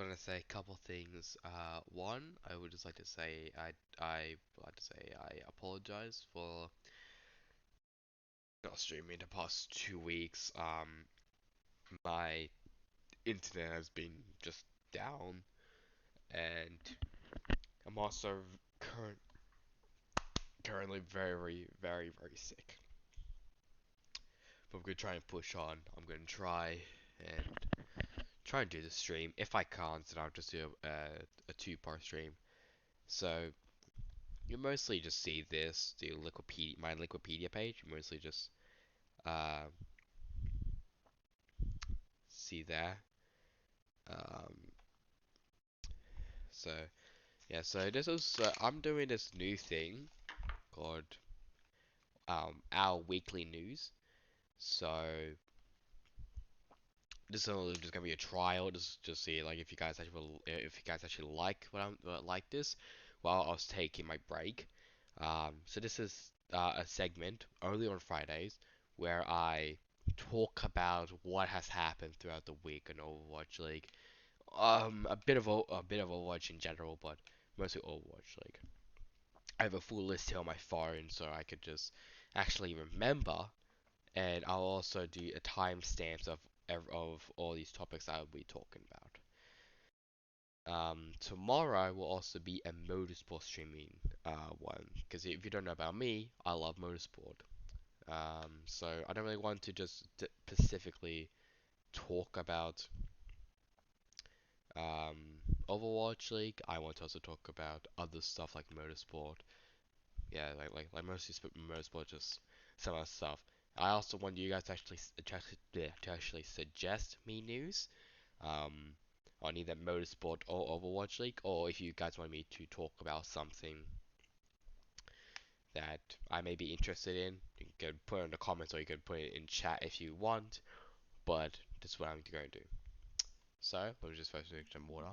want to say a couple things. One, I would just like to say I apologize for not streaming the past 2 weeks. My internet has been just down, and I'm also current currently very sick. But I'm gonna try and push on. I'm gonna try and do the stream. If I can't, then I'll just do a two-part stream. So you mostly just see this, the Wikipedia, my Wikipedia page. You mostly just uh, see there. Um, so yeah, so this is I'm doing this new thing called our weekly news. So this is just gonna be a trial. Just see like if you guys actually like what I'm like this while I was taking my break. So this is a segment only on Fridays where I talk about what has happened throughout the week in Overwatch League. A bit of Overwatch in general, but mostly Overwatch League. I have a full list here on my phone, so I could just actually remember, and I'll also do a timestamps of all these topics I will be talking about. Tomorrow will also be a motorsport streaming one, because if you don't know about me, I love motorsport. So I don't really want to just specifically talk about um, Overwatch League. I want to also talk about other stuff like motorsport. Yeah, like mostly motorsport, just some other stuff. I also want you guys to actually suggest me news um, on either motorsport or Overwatch League, or if you guys want me to talk about something that I may be interested in, you can put it in the comments or you can put it in chat if you want. But this is what I'm going to do. So let me just first drink some water.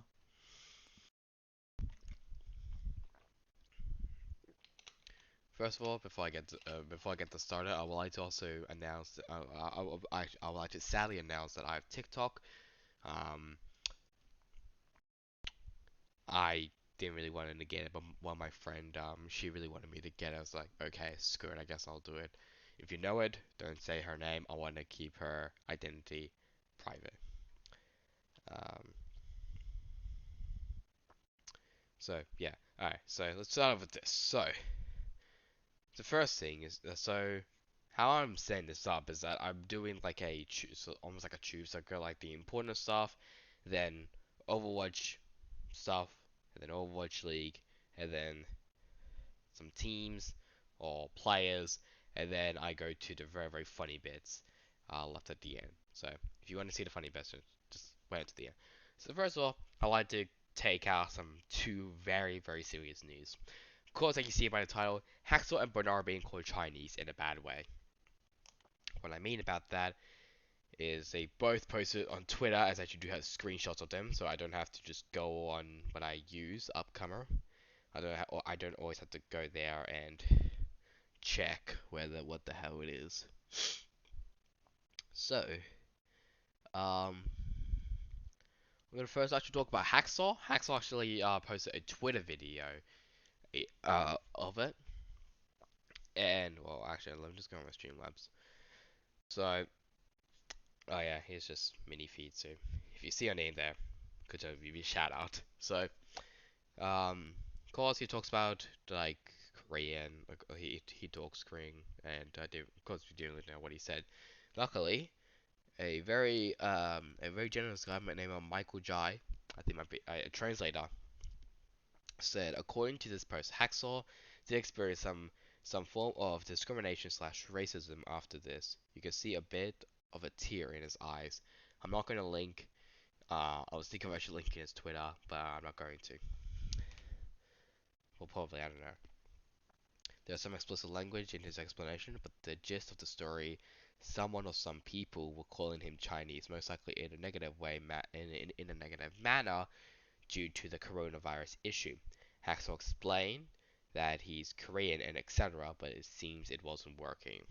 First of all, before I get to started, I would like to also announce. I would like to sadly announce that I have TikTok. Um, I didn't really want to get it, but one of my friend, she really wanted me to get it. I was like, okay, screw it, I guess I'll do it. If you know it, don't say her name. I want to keep her identity private. Um, so yeah, all right. So let's start off with this. So the first thing is how I'm setting this up is that I'm doing like so almost like a tube. So I go like the important stuff, then Overwatch stuff, and then Overwatch League, and then some teams or players, and then I go to the very funny bits left at the end. So if you want to see the funny bits, just wait to the end. So first of all, I like to take out some two very serious news. Of course, like you see by the title, Haksal and BERNAR being called Chinese in a bad way. What I mean about that is they both posted on Twitter, as I actually do have screenshots of them, so I don't have to just go on what I use, Upcomer. I don't always have to go there and check what the hell it is. So, um, we're gonna first actually talk about Hacksaw. Hacksaw actually posted a Twitter video of it, and well, actually, let me just go on my Streamlabs. So, oh yeah, here's just mini feed. So, if you see your name there, could be shout out. So, of course, he talks about like Korean. Like, he talks Korean, and of course, we do know what he said. Luckily, a very generous guy named Michael Jai, I think might be a translator, said according to this post, Hacksaw did experience some form of discrimination slash racism after this. You can see a bit of a tear in his eyes. I'm not going to link. I was thinking of actually linking his Twitter, but I'm not going to. Well, probably I don't know. There's some explicit language in his explanation, but the gist of the story, someone or some people were calling him Chinese, most likely in a negative way, in a negative manner, due to the coronavirus issue. Hacksaw explained that he's Korean and etc., but it seems it wasn't working.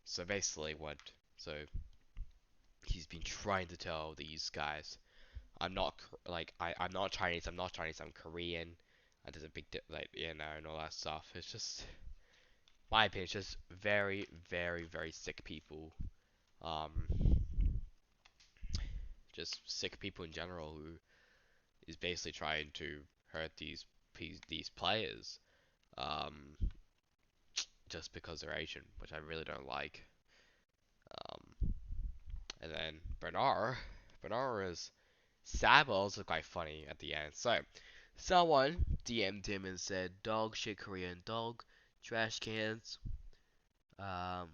So basically, so he's been trying to tell these guys, I'm not I'm not Chinese. I'm not Chinese. I'm Korean. And there's a big like and all that stuff. It's just my opinion. It's just very, very, very sick people. Um, just sick people in general who is basically trying to hurt these players. Um, just because they're Asian, which I really don't like. Um, and then Bernard is sad, but also quite funny at the end. So, someone DM'd him and said, "Dog shit Korean dog, trash cans." Um,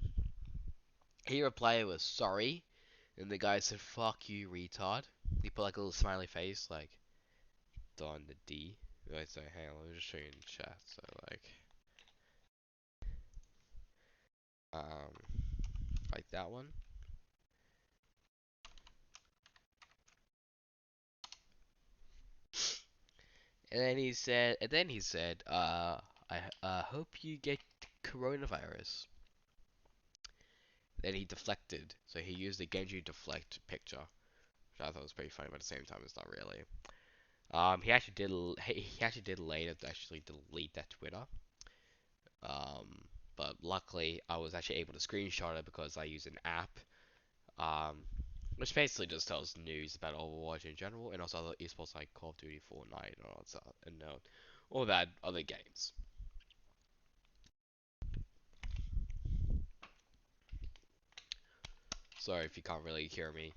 he replied with sorry, and the guy said, "Fuck you, retard." He put like a little smiley face, like on the D. Wait, so hang on, let me just show you in chat. So um, like that one. I hope you get coronavirus. Then he deflected, so he used the Genji deflect picture, which I thought was pretty funny, but at the same time, it's not really. He actually did later to actually delete that Twitter. Um, but luckily, I was actually able to screenshot it because I use an app. Um, which basically just tells news about Overwatch in general, and also other esports like Call of Duty, Fortnite, and all that stuff, and all that other games. Sorry if you can't really hear me.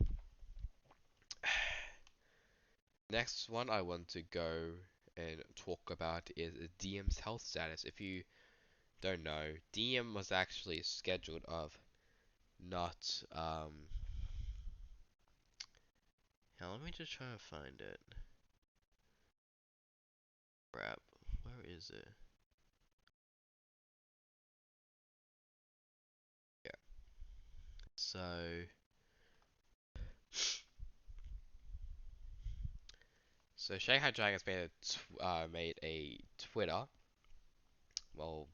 Next one I want to go and talk about is Diem's health status. If you don't know, Diem was actually scheduled of not now let me just try to find it. Crap. Where is it? Yeah. So Shanghai Dragons made a Twitter, well,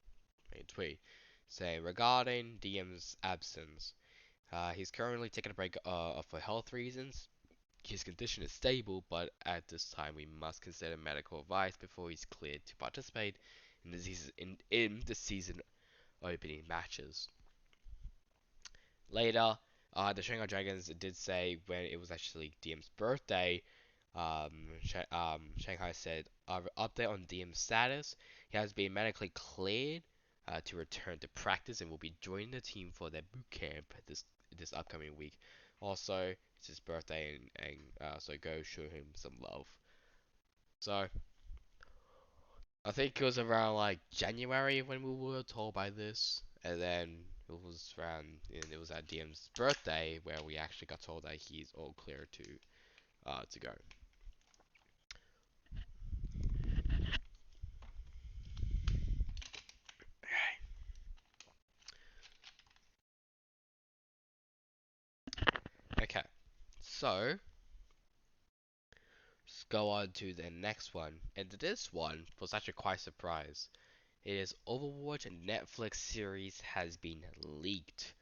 made a tweet saying regarding Diem's absence. He's currently taking a break for health reasons. His condition is stable, but at this time we must consider medical advice before he's cleared to participate in the season opening matches. Later, the Shanghai Dragons did say when it was actually Diem's birthday, Shanghai said, update on Diem's status. He has been medically cleared to return to practice and will be joining the team for their boot camp this upcoming week. Also, it's his birthday, and so go show him some love. So, I think it was around like January when we were told by this, and then it was at Diem's birthday where we actually got told that he's all clear to go. Okay, so let's go on to the next one, and this one was actually quite a surprise. It is Overwatch Netflix series has been leaked.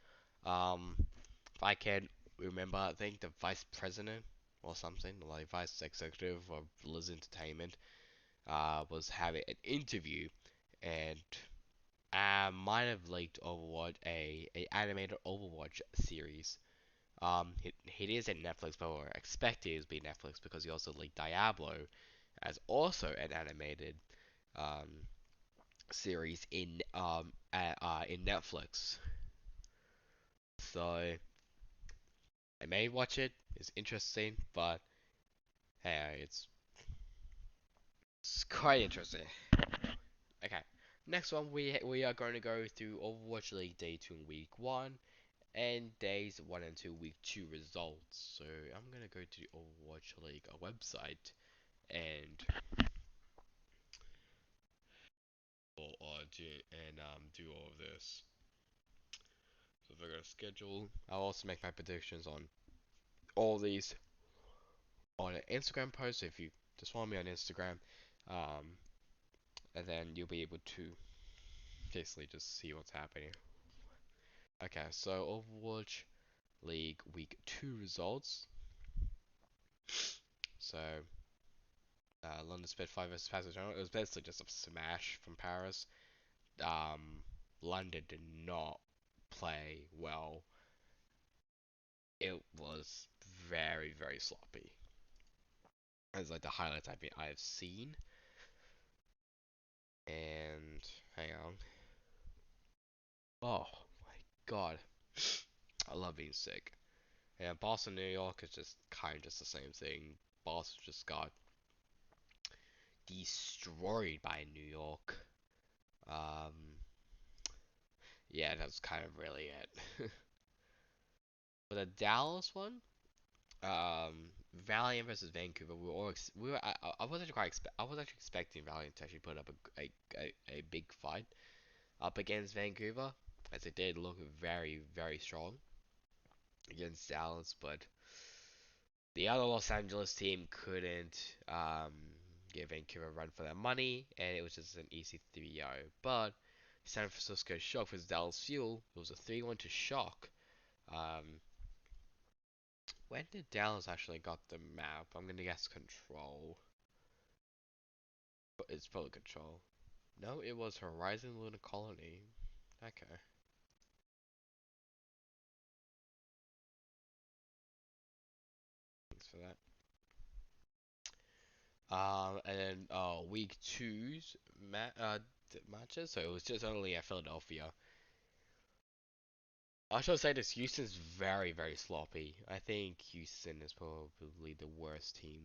If I can remember, I think the vice president or something like vice executive of Liz Entertainment was having an interview and might have leaked Overwatch a animated Overwatch series. It is at Netflix, but we're expecting it to be Netflix because he also leaked Diablo as also an animated um series in Netflix. So I may watch it. It's interesting, but hey, it's quite interesting. Okay, next one we are going to go through Overwatch League Day 2 and Week 1 and Days 1 and 2 Week 2 results. So I'm gonna go to the Overwatch League website and do all of this. So if I go to schedule, I'll also make my predictions on all these on an Instagram post. So if you just follow me on Instagram, um, and then you'll be able to basically just see what's happening. Okay, so Overwatch League Week 2 results. So London Spitfire versus Paris Saint-Germain. It was basically just a smash from Paris. Um, London did not play well. It was very, very sloppy. As like the highlights I have seen. And hang on. Oh my god. I love being sick. And Boston, New York is just kind of just the same thing. Boston just got destroyed by New York. Um, yeah, that's kind of really it. For the Dallas one, Valiant versus Vancouver, we were I wasn't quite I was actually expecting Valiant to actually put up a big fight up against Vancouver, as it did look very, very strong against Dallas, but the other Los Angeles team couldn't give Vancouver a run for their money, and it was just an easy 3-0. But San Francisco Shock versus Dallas Fuel, it was a 3-1 to Shock. When did Dallas actually got the map? I'm gonna guess Control. But it's probably Control. No, it was Horizon Lunar Colony. Okay. Thanks for that. And then week two's matches. So it was just only at Philadelphia. I should say this Houston's very, very sloppy. I think Houston is probably the worst team,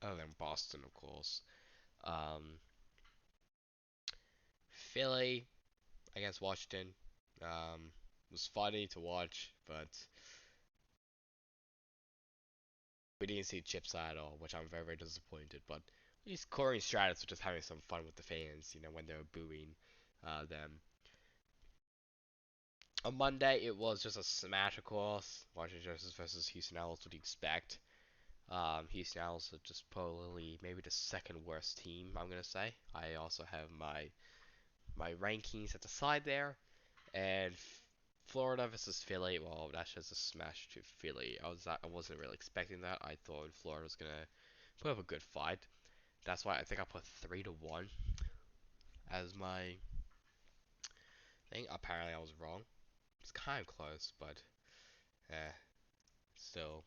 other than Boston, of course. Um, Philly against Washington was funny to watch, but we didn't see Chips at all, which I'm very, very disappointed. But at least Corey and Stratus were just having some fun with the fans, when they were booing them. On Monday, it was just a smash, of course. Washington versus Houston Owls, what do you expect? Houston Owls are just probably maybe the second worst team, I'm gonna say. I also have my rankings at the side there, and Florida versus Philly. Well, that's just a smash to Philly. I wasn't really expecting that. I thought Florida was gonna put up a good fight. That's why I think I put 3-1 as my thing. Apparently, I was wrong. It's kind of close, but still,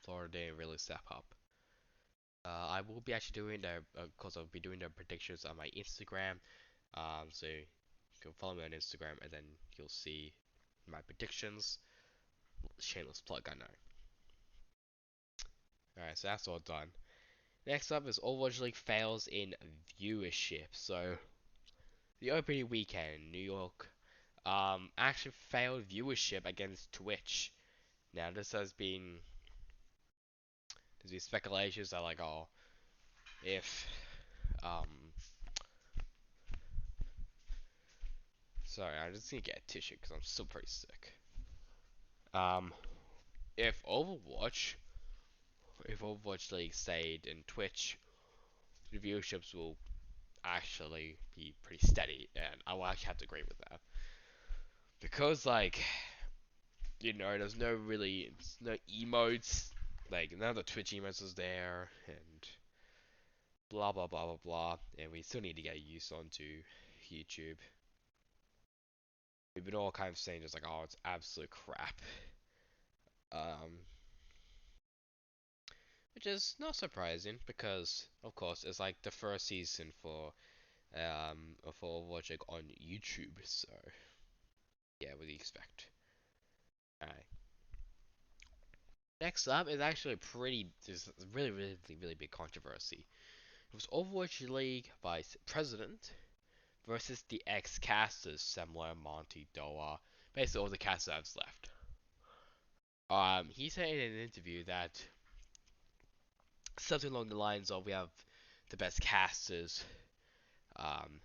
Florida didn't really step up. I will be actually doing the, cause I'll be doing the predictions on my Instagram. So you can follow me on Instagram, and then you'll see my predictions. Shameless plug, I know. Alright, so that's all done. Next up is Overwatch League fails in viewership. So the opening weekend, New York, actually failed viewership against Twitch. Now this has been, there's been speculations that like, oh, if sorry, I just need to get a tissue because I'm still pretty sick. Um, if Overwatch League stayed in Twitch, the viewerships will actually be pretty steady, and I will actually have to agree with that. Because, like, there's no emotes, like, none of the Twitch emotes is there, and blah blah blah blah blah, and we still need to get used onto YouTube. We've been all kind of saying just like, oh, it's absolute crap. Um, which is not surprising because, of course, it's like the first season for Overwatch on YouTube. So yeah, what do you expect? Alright. Next up is actually there's a really, really, really big controversy. It was Overwatch League Vice President versus the ex-casters, Semler, Monty, Doa, basically all the casters that's left. He said in an interview that something along the lines of we have the best casters um,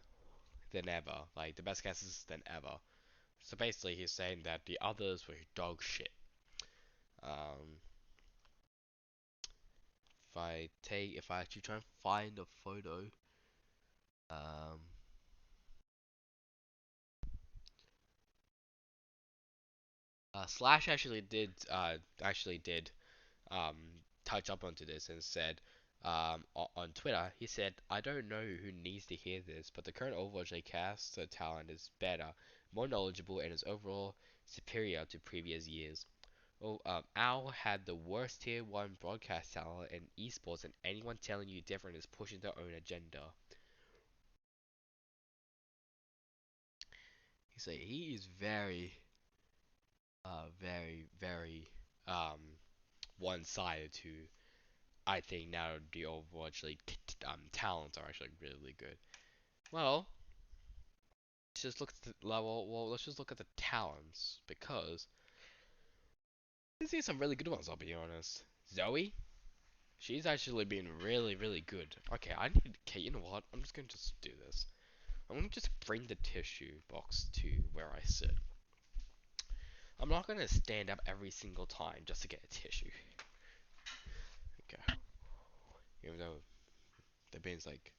than ever, like the best casters than ever. So basically, he's saying that the others were dog shit. Um, if I actually try and find a photo, um, Slash actually did um touch up onto this and said, on Twitter, he said, "I don't know who needs to hear this, but the current Overwatch cast talent is better, more knowledgeable, and is overall superior to previous years. Oh, Owl had the worst tier 1 broadcast talent in esports, and anyone telling you different is pushing their own agenda." He's like, he is very, one-sided to, I think now the Overwatch League talents are actually really good. Well, let's just look at the level. Well, let's just look at the talents because you see some really good ones. I'll be honest. Zoe, she's actually been really good. Okay, I need. Okay, you know what? I'm just gonna just do this. I'm gonna just bring the tissue box to where I sit. I'm not gonna stand up every single time just to get a tissue. Okay. Even though the bin's like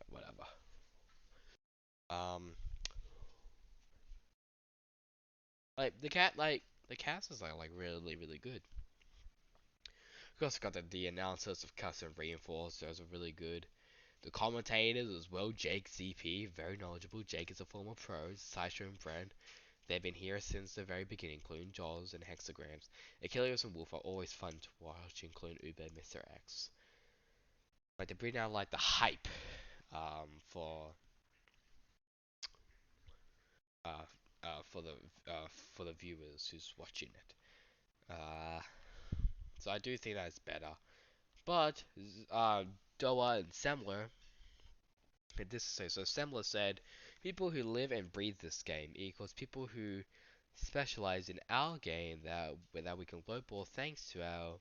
whatever. Um, the cast is like really good. We also got the announcers of custom reinforcers are really good. The commentators as well, Jake ZP, very knowledgeable. Jake is a former pro, Sideshow and Brand. They've been here since the very beginning, including Jaws and Hexagrams. Achilles and Wolf are always fun to watch, including Uber and Mr. X. Like they bring out like the hype for uh uh for the for the viewers who's watching it. Uh so I do think that's better. But Doa and Semler, this so Semler said, people who live and breathe this game equals people who specialize in our game that we can global thanks to our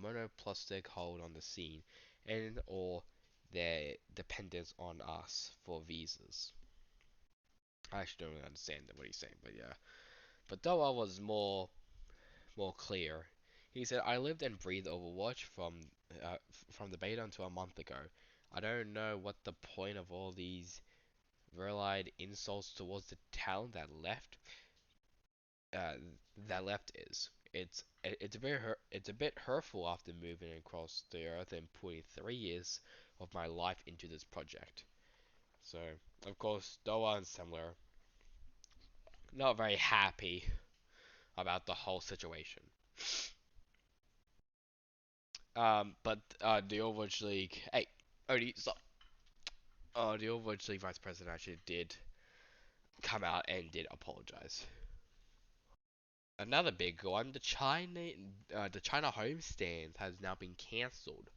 monoplastic hold on the scene and or their dependence on us for visas. I actually don't really understand what he's saying, but yeah. But Doa was more clear. He said, "I lived and breathed Overwatch from the beta until a month ago. I don't know what the point of all these virile insults towards the talent uh, that left is. It's a bit hurtful after moving across the earth and putting 3 years of my life into this project." So, of course, Doa and Semler not very happy about the whole situation. But the Overwatch League, hey, Odie, stop. The Overwatch League vice president actually did come out and did apologize. Another big one, the China Homestands has now been cancelled.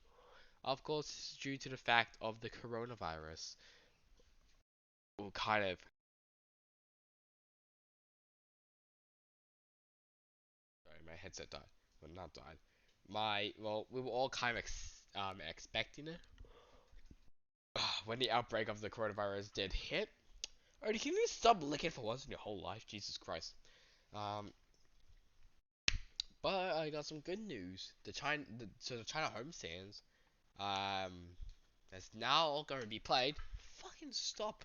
Of course, due to the fact of the coronavirus. Well, kind of. Sorry, my headset died. Well, not died. We were all kind of expecting it. When the outbreak of the coronavirus did hit. Alright, can you stop licking for once in your whole life? Jesus Christ. Um, but I got some good news. The China Homestands, has now going to be played. Fucking stop.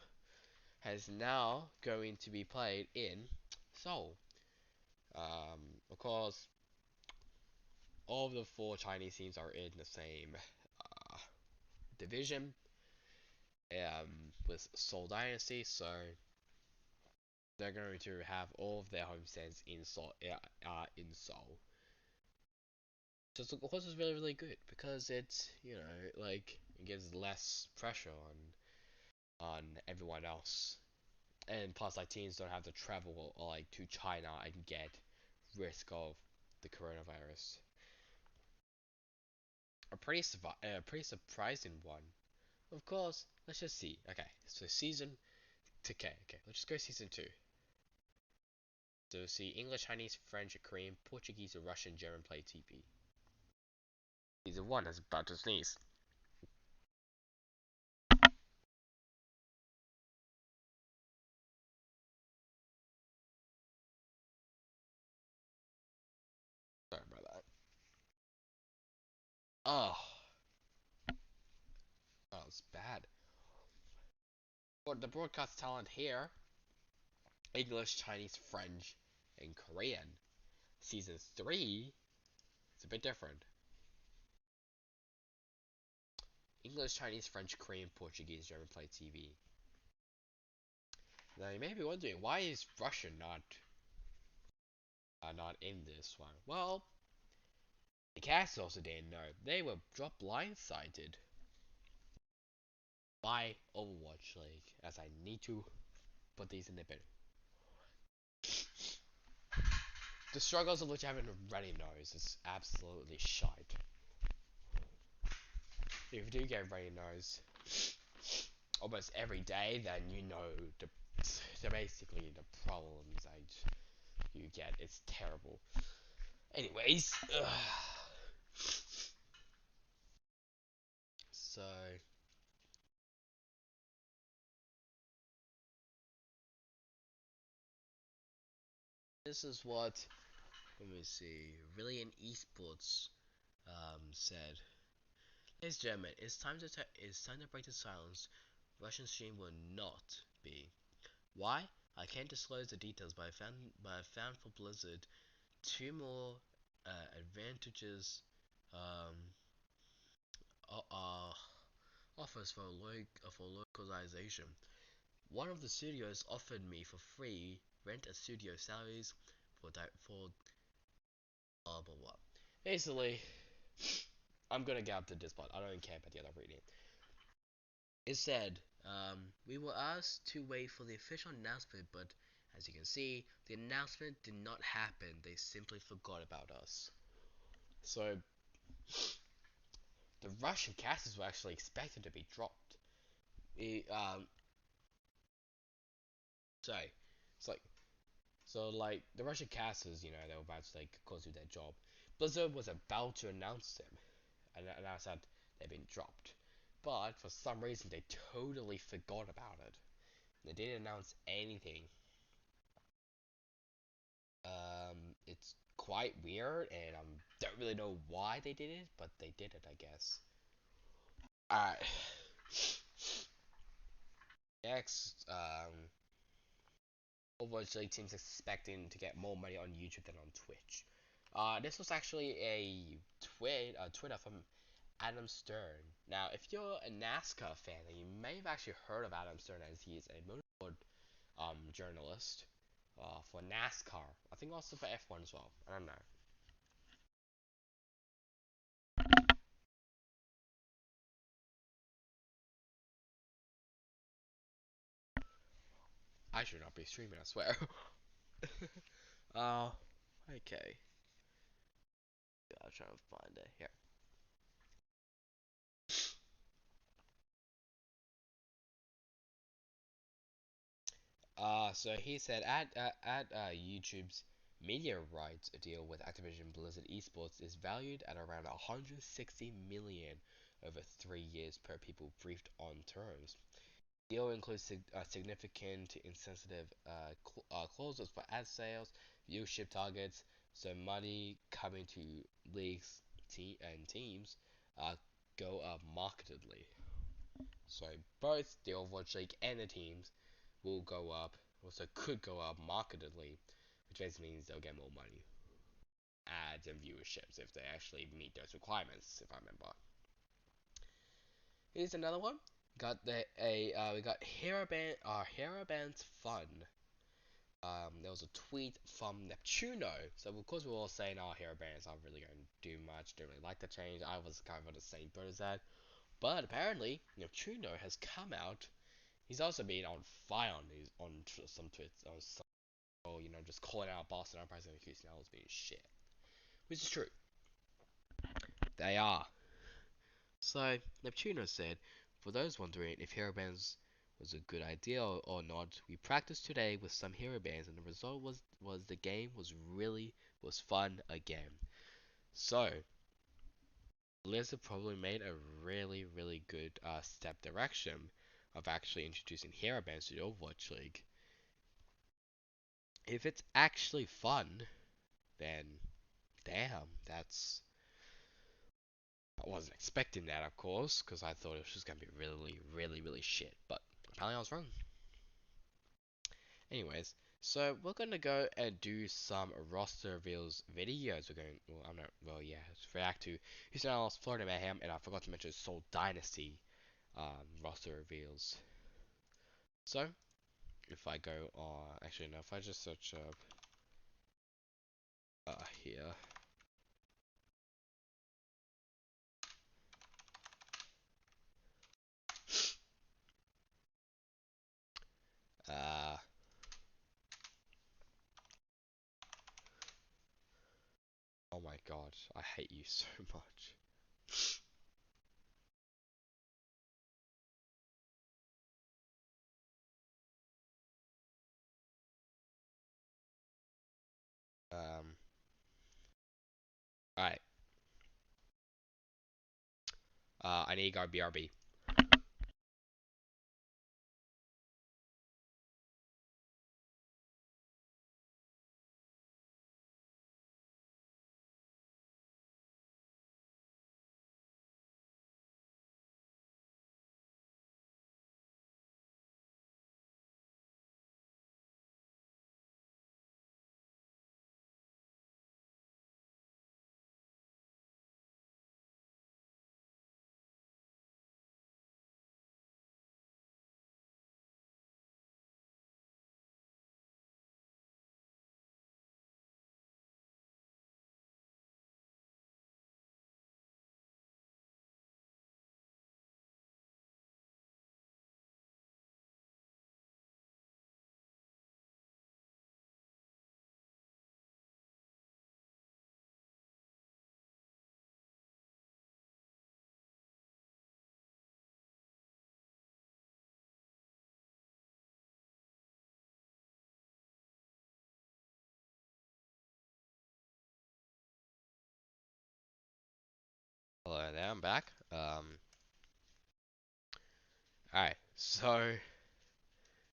Has now going to be played in Seoul. Of course, all of the 4 Chinese teams are in the same uh, division, with Seoul Dynasty, so they're going to have all of their homestands in Seoul. In Seoul. Just of course is really good because it's like it gives less pressure on everyone else, and plus like teams don't have to travel or like to China and get risk of the coronavirus. A pretty surprising one. Of course, let's just see. Okay, so okay, let's just go season 2. So see English, Chinese, French, Korean, Portuguese, Russian, German play TP. Season 1 is about to sneeze. Sorry about that. Oh, oh, it's bad. For the broadcast talent here, English, Chinese, French, and Korean. Season 3, It's a bit different. English, Chinese, French, Korean, Portuguese, German play TV. Now you may be wondering, why is Russia not in this one? Well, the cast also didn't know. They were dropped blindsided by Overwatch League, as I need to put these in a bit. The struggles of which I haven't already knows is absolutely shite. If you do get ready knows almost every day, then you know basically the problems that you get. It's terrible. Anyways, so this is what, let me see, Brilliant Esports said. Ladies and gentlemen, it's time to break the silence. Russian stream will not be. Why? I can't disclose the details, but I found for Blizzard two more advantages um, offers for localization. One of the studios offered me for free rent a studio salaries for blah blah blah. Basically, I'm gonna get up to this part. I don't care about the other reading. It said, we were asked to wait for the official announcement, but as you can see, the announcement did not happen. They simply forgot about us. So, the Russian casters were actually expected to be dropped. It, sorry, it's like, so like the Russian casters, you know, they were about to like go do their job. Blizzard was about to announce them, and announced that they've been dropped. But for some reason, they totally forgot about it. They didn't announce anything. It's quite weird, and I don't really know why they did it, but they did it, I guess. Alright. Next, Overwatch League teams expecting to get more money on YouTube than on Twitch. This was actually a Twitter from Adam Stern. Now, if you're a NASCAR fan, then you may have actually heard of Adam Stern, as he is a motorsport journalist for NASCAR. I think also for F1 as well. I don't know. I should not be streaming, I swear. uh, okay. I'll try to find it here. So he said YouTube's media rights deal with Activision Blizzard Esports is valued at around 160 million over 3 years per people briefed on terms. The deal includes significant insensitive clauses for ad sales, viewership targets, so money coming to leagues and teams go up markedly. So both the Overwatch League and the teams will go up, also could go up markedly, which basically means they'll get more money, ads and viewerships if they actually meet those requirements. If I remember. Here's another one. We got Hero Band's Fun. There was a tweet from Neptuno. So of course we're all saying, "Oh, Hero Bands aren't really going to do much. Don't really like the change." I was kind of on the same boat as that. But apparently, Neptuno has come out. He's also been on fire on some tweets, on some, just calling out Boston Uprising and accusing as being shit, which is true. They are. So Neptuno said, for those wondering if hero bands was a good idea or not, we practiced today with some hero bands, and the result was the game was fun again. So Blizzard probably made a really good step direction of actually introducing hero bands to the Overwatch League. If it's actually fun, then damn, I wasn't expecting that, of course, because I thought it was just gonna be really shit. But apparently I was wrong. Anyways, So we're gonna go and do some roster reveals videos. We're going, well, I'm not, well, yeah, it's react to Houston Outlaws, Florida Mayhem, and I forgot to mention Seoul Dynasty roster reveals. So if I go on, actually no, if I just search up here, uh, oh my god, I hate you so much. Um, alright, I need to go BRB. Hello there, I'm back. Alright, so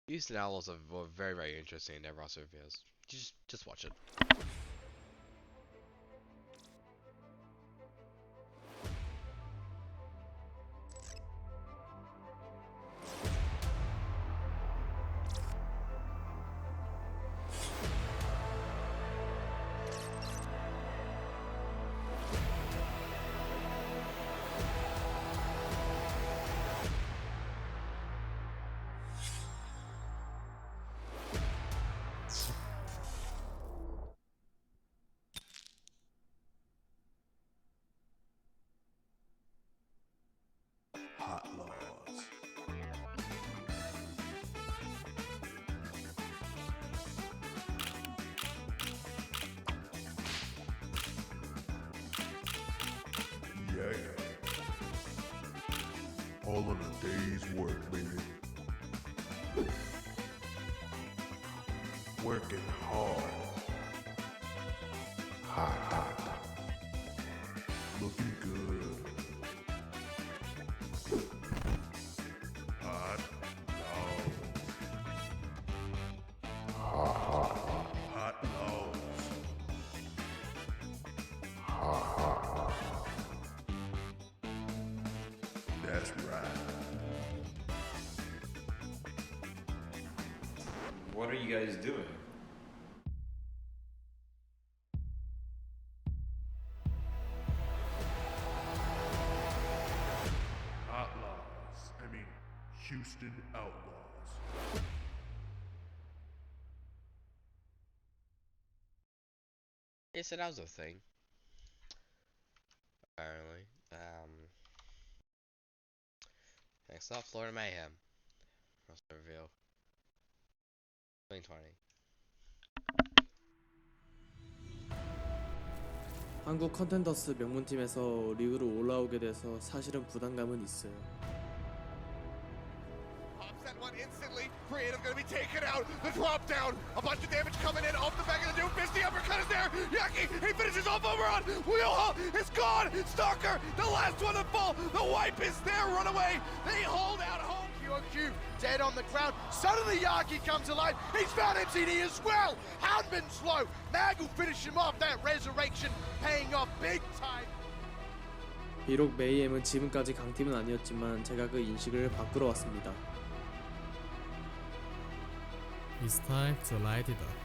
Houston Outlaws were very, very interesting in their roster reveals. Just watch it. Outlaws. Yeah. All in a day's work, baby. Working hard. Hot. Looking good. Hot logs. Hot logs. That's right. What are you guys doing? Outlaws. I mean, Houston Outlaws. Yes, that was a thing. Apparently. Next up, Florida Mayhem. Roster reveal. 2020. 한국 컨텐더스 명문팀에서 리그로 올라오게 돼서 사실은 부담감은 있어요. Pops that one instantly. Creative gonna be taken out. The drop down. A bunch of damage coming in off the back of the dude. The uppercut is there. Yaki, he finishes off Overon. Wheelhaul is gone. Stalker, the last one to fall. The wipe is there. Runaway. They hold out home. QOQ dead on the ground. Suddenly Yaki comes alive. He's found MCD as well. Houndman slow. Mag will finish him off. That resurrection paying off big time. 비록 메이엠은 지금까지 강팀은 아니었지만 제가 그 인식을 바꾸러 왔습니다. It's time to light it up.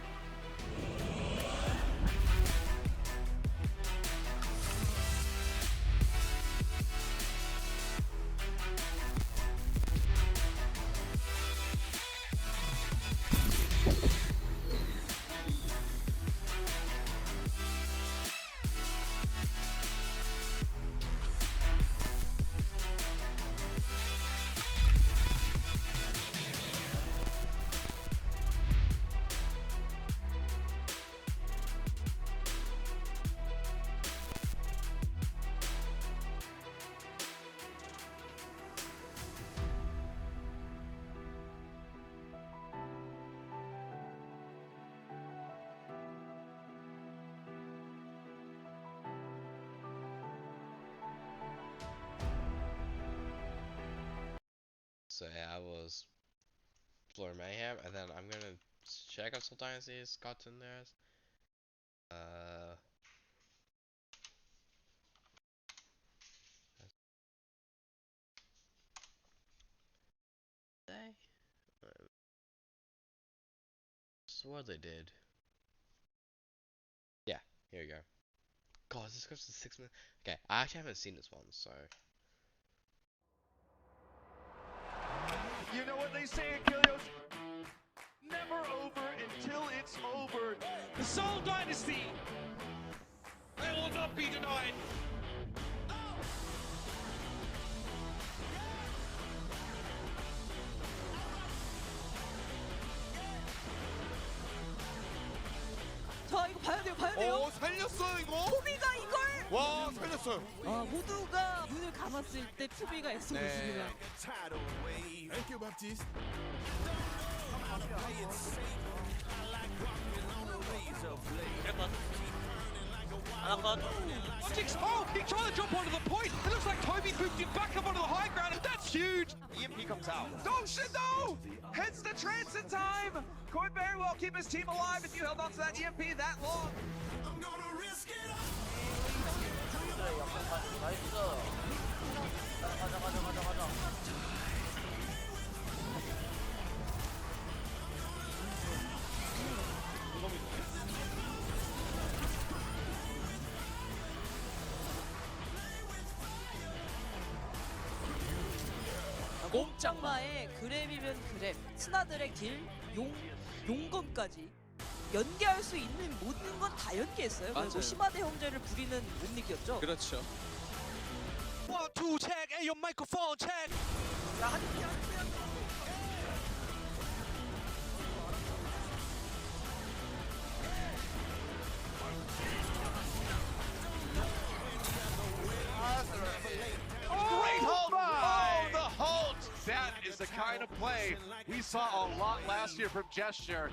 So yeah, I was Floor Mayhem, and then I'm gonna check out Seoul Dynasty's Contenders. They? Swore they did. Yeah, here we go. God, this goes to 6 minutes. Okay, I actually haven't seen this one, so. You know what they say, Achilles? Never over until it's over. The Seoul Dynasty! They will not be denied! 자 이거 봐야 돼요, 봐야 돼요. 살렸어 이거? 투비가 이걸 와, 살렸어요. 모두가 눈을 감았을 때 투비가 애써줬습니다. Thank you, Baptiste. Oh, he tried to jump onto the point. It looks like Toby booped him back up onto the high ground, and that's huge. EMP comes out. Oh shit, no! Hits the trance in time. Could very well keep his team alive if you held on to that EMP that long. 몸짱마의 그랩이면 그랩, 스나드랙 딜, 용검까지 연계할 수 있는 모든 건 다 연계했어요. 그리고 심화대 형제를 부리는 못 이겼죠. 그렇죠. 1, 2, check. Hey, your microphone check. Great hold! Oh, the hold! That is the kind of play we saw a lot last year from Gesture.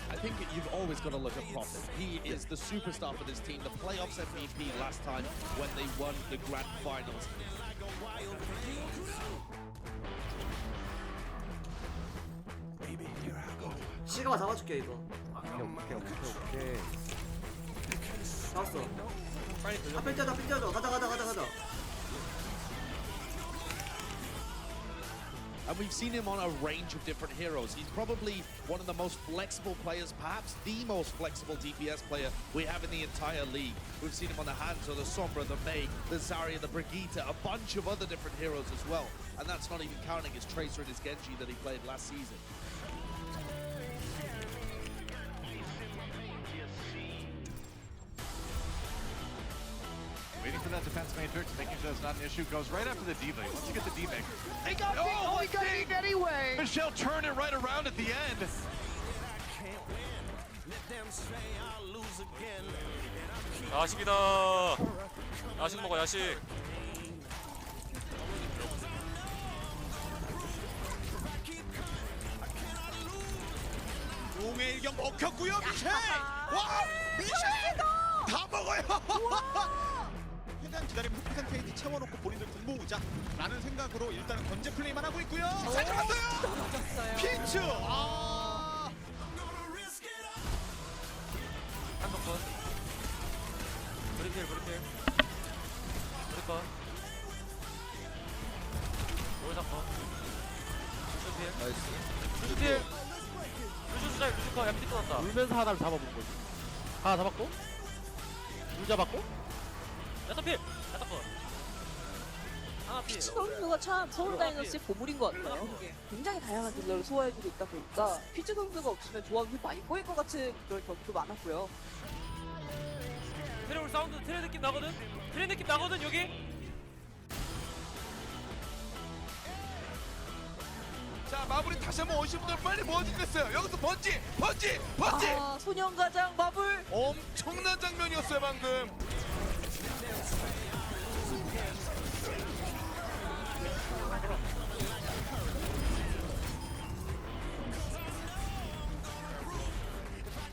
I think you've always got to look at Profit. He is the superstar for this team, the playoffs MVP last time when they won the grand finals. 시가마 잡아줄게 이거. 오케이. 잡았어. 빨리 돌려. 앞에 뛰어줘. 가자. And we've seen him on a range of different heroes. He's probably one of the most flexible players, perhaps the most flexible DPS player we have in the entire league. We've seen him on the Hanzo, the Sombra, the Mei, the Zarya, the Brigitte, a bunch of other different heroes as well. And that's not even counting his Tracer and his Genji that he played last season. Waiting for that defense matrix, making sure it's not an issue. Goes right after the D-Make. Once you get the D-Make. He got it anyway. Michelle turned it right around at the end. 야식이다. 야식 먹어, 야식. 용의 일격 먹혔고요, 미셸. 와, 미셸 다 먹어요. 최대한 기다리면 퍼센테이지 채워놓고 본인들 군모으자 라는 생각으로 일단은 견제 플레이만 하고 있고요. 잘 잡았어요. 넘어졌어요. 피츠! 한번 컷. 브리필. 브리컷. 오리사 컷. 루슈필. 루슈필. 루슈 스트라이크. 야 피지 쏟았다. 울면서 하나를 잡아본 거지. 하나 잡았고, 둘 잡았고, 야타필. 야타컷. 하나 필. 피치 선수가 참 서울 다이너스의 보물인 것 같아요. 굉장히 다양한 딜러를 소화해주고 있다 보니까 피치 선수가 없으면 조합이 많이 꼬일 것 같은 그런 경기도 많았고요. 트레올 사운드 트레 느낌 나거든. 트레 느낌 나거든 여기. 자, 마무리 다시 한번 오신 분들 빨리 모아주겠어요. 여기서 번지! 아, 소년가장 마블. 엄청난 장면이었어요, 방금.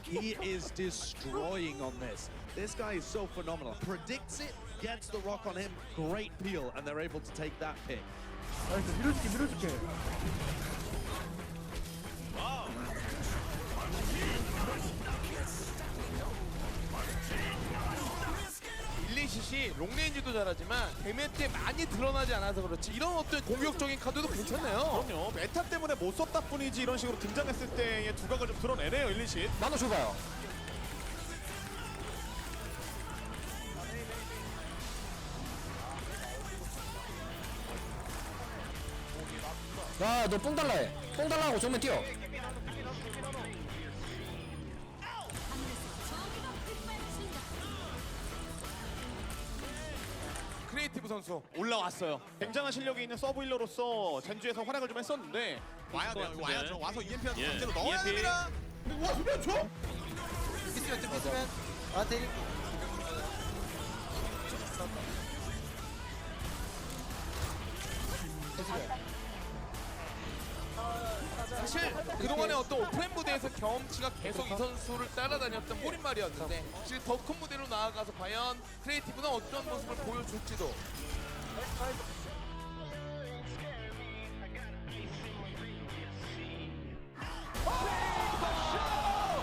He is destroying on this. This guy is so phenomenal. Predicts it, gets the rock on him, great peel, and they're able to take that pick. 나이스, 밀어줄게. 일리시시 롱레인지도 잘하지만 데미지에 많이 드러나지 않아서 그렇지 이런 어떤 공격적인 카드도 괜찮네요. 그럼요. 메타 때문에 못 썼다 뿐이지 이런 식으로 등장했을 때의 두각을 좀 드러내네요, 일리시. 나눠줘봐요. 야, 너 뽕 달라 해. 뽕 달라고 정면 뛰어. 크리에이티브 선수 올라왔어요. 굉장한 실력이 있는 서브힐러로서 젠주에서 활약을 좀 했었는데 와야 돼요. 와야죠. 와서 EMP한테 강제로 넣어야 EMP. 됩니다. 와, 수면 줘! 사실 그동안의 어떤 오프라인 무대에서 경험치가 계속 이 선수를 따라다녔던 꼬린말이었는데 사실 더 큰 무대로 나아가서 과연 크리에이티브는 어떤 모습을 보여줄지도.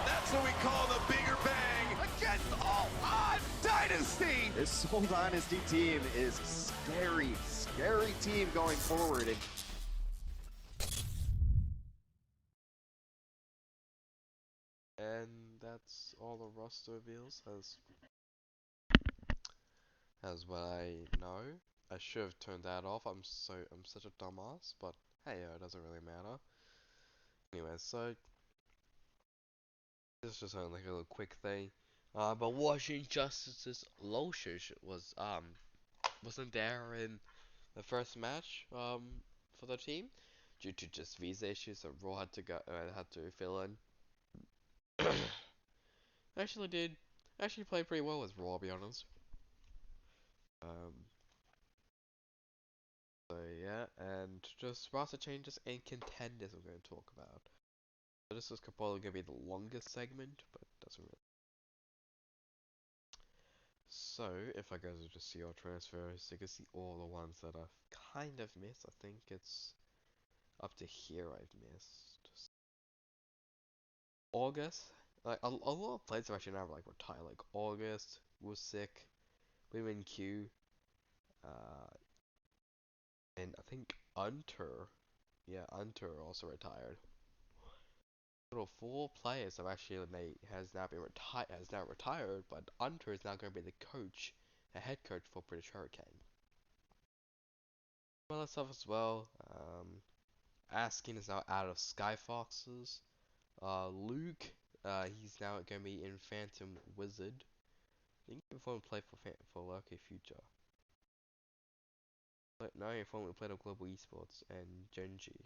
That's what we call the bigger bang against Outlaws Dynasty. This Seoul Dynasty team is scary team going forward. And that's all the roster reveals as what I know. I should have turned that off. I'm such a dumbass, but hey, it doesn't really matter. Anyway, so this is just only like a little quick thing. But Washington Justice's LullSISH wasn't there in the first match for the team due to just visa issues. So Raw had to fill in. Actually played pretty well with Raw, I'll be honest. So yeah, and just roster changes and contenders I'm going to talk about. So this is probably going to be the longest segment, but doesn't really. So if I go to just see all transfers, you can see all the ones that I've kind of missed. I think it's up to here I've missed. August, like a lot of players are actually now like retired, like August, Wusick, Women Q, and I think Unter, yeah, Unter also retired. Total 4 players have actually has now retired, but Unter is now going to be the coach, the head coach for British Hurricane. Well, that's stuff as well. Askin is now out of Skyfoxes. Luke, he's now going to be in Phantom Wizard. I think he formerly played for Lucky Future. But no, he formerly played on Global Esports and Genji.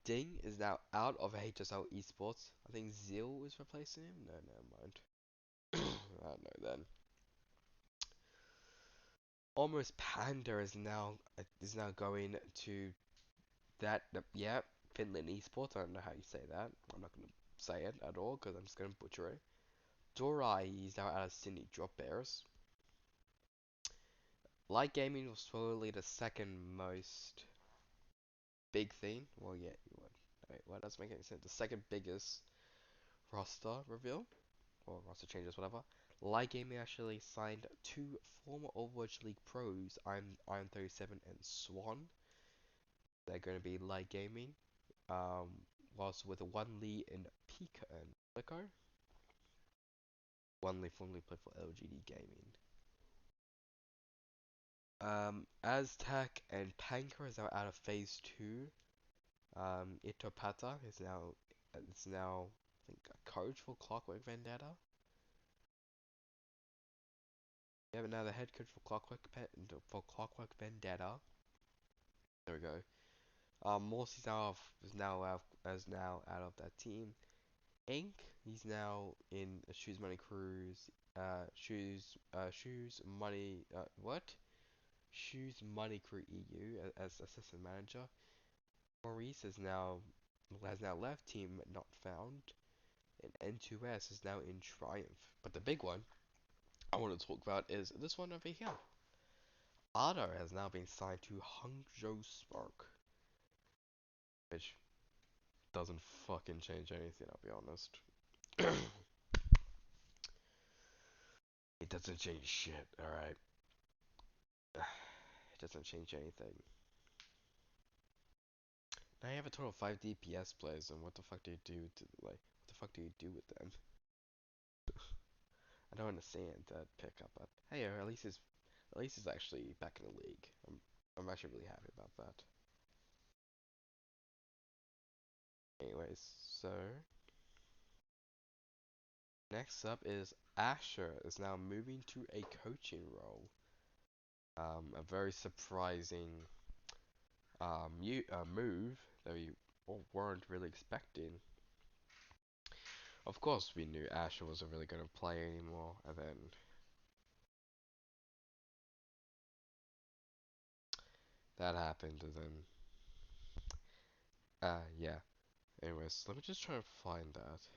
Ding is now out of HSL Esports. I think Zil is replacing him. No, never mind. I don't know then. Almost Panda is now going to that. Yeah, Finland Esports. I don't know how you say that. I'm not gonna say it at all because I'm just gonna butcher it. Dorai is now out of Sydney Drop Bears. Light Gaming was probably the second most big thing. Well, yeah, you would. Wait, what doesn't make any sense? The second biggest roster reveal or roster changes, whatever. Light Gaming actually signed 2 former Overwatch League pros, Iron 37 and Swan. They're going to be Light Gaming. was with a 1 lead in Pico and Pico. 1 lead formerly played for LGD Gaming. Aztec and Panker is now out of phase 2. Itopata is now I think a coach for Clockwork Vendetta. Yeah, but now the head coach for Clockwork Vendetta. There we go. Morse is now out of that team. Ink, he's now in a Shoes Money Cruise. Shoes Money. What? Shoes Money Crew EU as assistant manager. Maurice has now left team not found, and N2S is now in Triumph. But the big one I want to talk about is this one over here. Ada has now been signed to Hangzhou Spark, which doesn't fucking change anything, I'll be honest. It doesn't change shit, alright? It doesn't change anything. Now you have a total of 5 DPS players, and what the fuck do you do to, like, what the fuck do you do with them? I don't understand that pickup, but hey, at least it's actually back in the league. I'm actually really happy about that. Anyways, so next up is Asher is now moving to a coaching role. A very surprising move that we weren't really expecting. Of course, we knew Asher wasn't really going to play anymore, and then that happened, and then yeah. Anyways, let me just try to find that.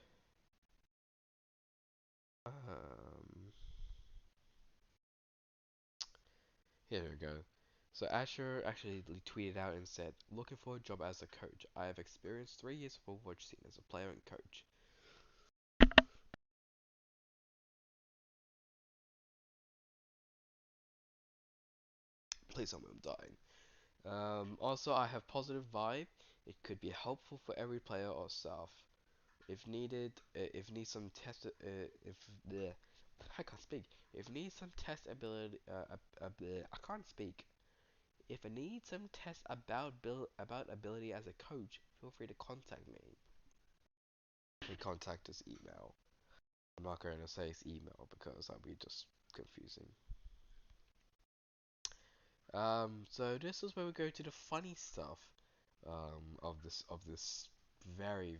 Here we go. So Asher actually tweeted out and said, "Looking for a job as a coach. I have experienced 3 years of Overwatch scene as a player and coach. Please tell me I'm dying. Also, I have positive vibe. It could be helpful for every player or staff. If needed, if need some test, if the I can't speak. If need some test ability, I can't speak. If I need some test about ability as a coach, feel free to contact me. We contact his email. I'm not going to say his email because that'd be just confusing. So this is where we go to the funny stuff of this very.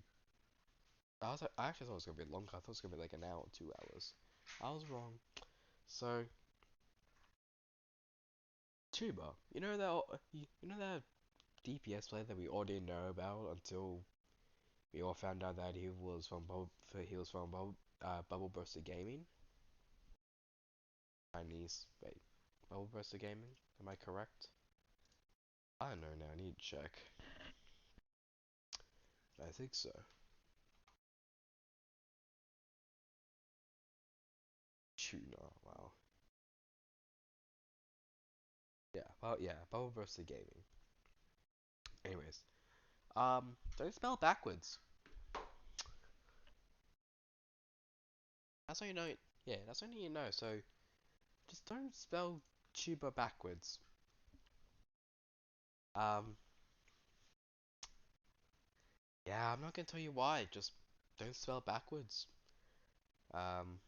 I actually thought it was gonna be longer. I thought it was gonna be like an hour, 2 hours. I was wrong. So Tuba, you know that DPS player that we all didn't know about until we all found out that he was from Bubble Burster Gaming. Chinese. Wait, Bubble Burster Gaming? Am I correct? I don't know now. I need to check. I think so. Tuna. Wow. Yeah. Bubble Burster Gaming. Anyways, don't spell backwards. That's all you know. Yeah, that's all you need to know. So, just don't spell tuba backwards. Um, yeah, I'm not gonna tell you why. Just don't spell backwards. Um,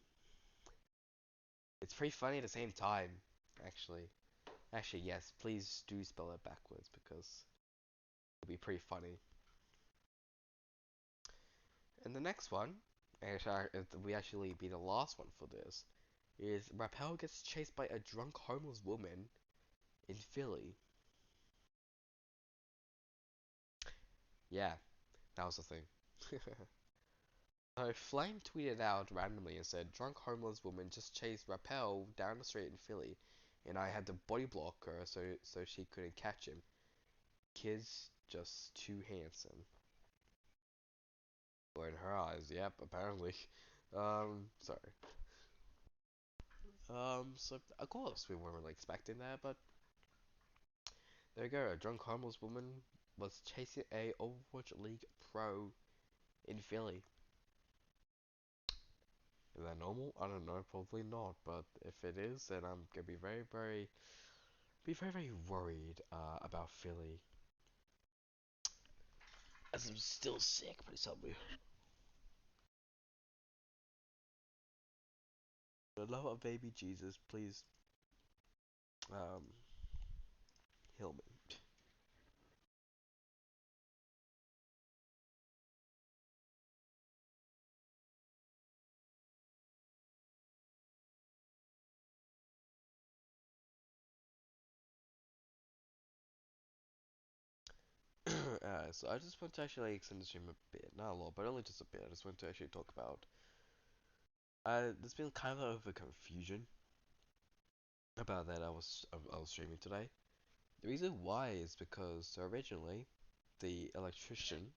it's pretty funny at the same time, actually. Actually, yes, please do spell it backwards because it'll be pretty funny. And the next one, we actually be the last one for this, is Rapel gets chased by a drunk homeless woman in Philly. Yeah, that was the thing. So Flame tweeted out randomly and said, "Drunk homeless woman just chased Rapel down the street in Philly, and I had to body block her so she couldn't catch him. Kid's just too handsome." Well, in her eyes, yep, apparently. Sorry. So of course we weren't really expecting that, but there you go, a drunk homeless woman was chasing a Overwatch League pro in Philly. Is that normal? I don't know, probably not. But if it is, then I'm gonna be very worried about Philly. As I'm still sick, please help me. For the love of baby Jesus, please, heal me. So I just want to actually extend the stream a bit, not a lot, but only just a bit. I just want to actually talk about. There's been kind of a confusion about that I was streaming today. The reason why is because originally the electrician,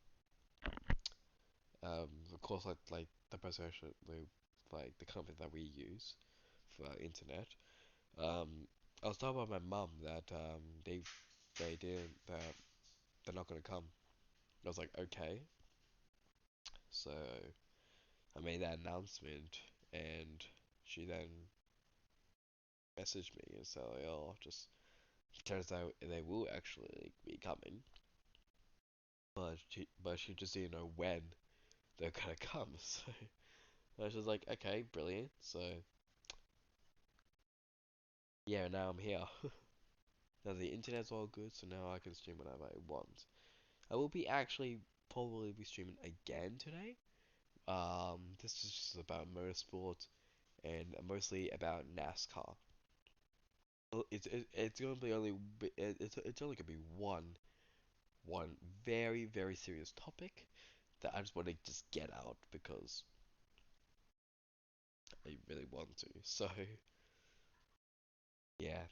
of course, like the person actually, like the company that we use for our internet. I was told by my mum that they didn't that they're not gonna come. I was like, okay. So I made that announcement, and she then messaged me and said, like, "Oh, just turns out they will actually be coming, but she just didn't know when they're gonna come." So I was just like, "Okay, brilliant." So yeah, now I'm here. Now the internet's all good, so now I can stream whenever I want. I will be actually probably be streaming again today. This is just about motorsport and mostly about NASCAR. It's gonna be only it's only gonna be one very serious topic that I just want to just get out because I really want to. So yeah,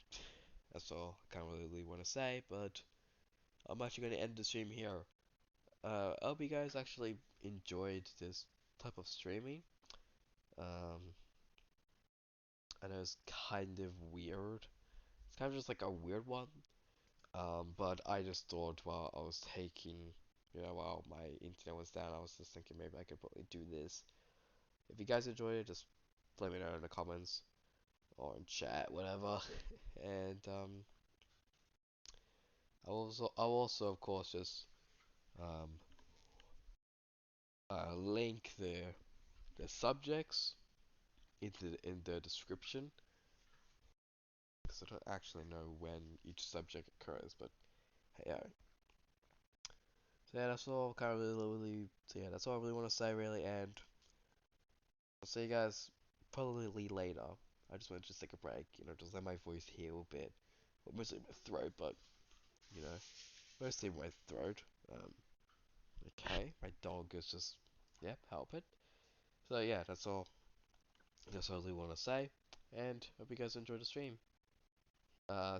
that's all I can't really want to say. But I'm actually gonna end the stream here. I hope you guys actually enjoyed this type of streaming. Um, I know it's kind of weird. It's kind of just like a weird one. But I just thought while I was while my internet was down, I was just thinking maybe I could probably do this. If you guys enjoyed it, just let me know in the comments or in chat, whatever. And I'll also of course just um link the subjects in the description because I don't actually know when each subject occurs, but yeah. So yeah, that's all kind of really. So yeah, that's all I really want to say really, and I'll see you guys probably later. I just want to just take a break, just let my voice heal a bit. Well, mostly my throat, but you know, mostly my throat. Okay, my dog is just, yep, help it. So yeah, that's all. That's all I really want to say, and hope you guys enjoy the stream.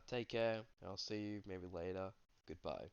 Take care. I'll see you maybe later. Goodbye.